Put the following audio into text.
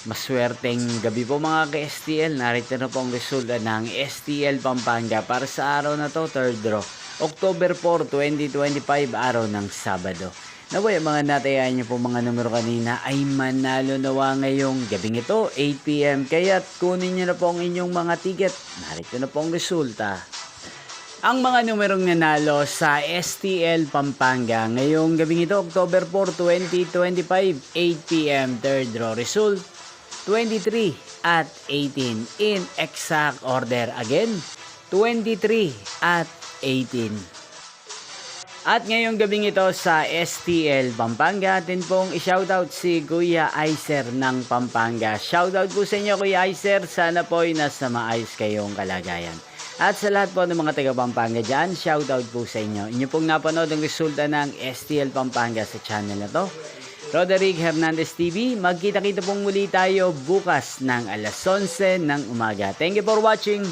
Maswerteng gabi po mga ka-STL. Narito na po ang resulta ng STL Pampanga para sa araw na to, third draw. October 4, 2025, araw ng Sabado. Naway, mga natayaan niyo po mga numero kanina ay manalo nawa ngayong gabing ito, 8 PM. Kaya't kunin niyo na po ang inyong mga ticket. Narito na po ang resulta. Ang mga numerong nanalo sa STL Pampanga ngayong gabing ito, October 4, 2025, 8 PM, third draw result, 23 at 18 in exact order. Again, 23 at 18. At ngayong gabing ito sa STL Pampanga, atin pong i-shoutout si Kuya Aiser ng Pampanga. Shoutout po sa inyo, Kuya Aiser. Sana po ay nasa maayos kayong kalagayan. At sa lahat po ng mga taga Pampanga dyan, shoutout po sa inyo. Inyo pong napanood ang resulta ng STL Pampanga sa channel na to, Roderick Hernandez TV. Magkita-kita pong muli tayo bukas ng alas 11 ng umaga. Thank you for watching.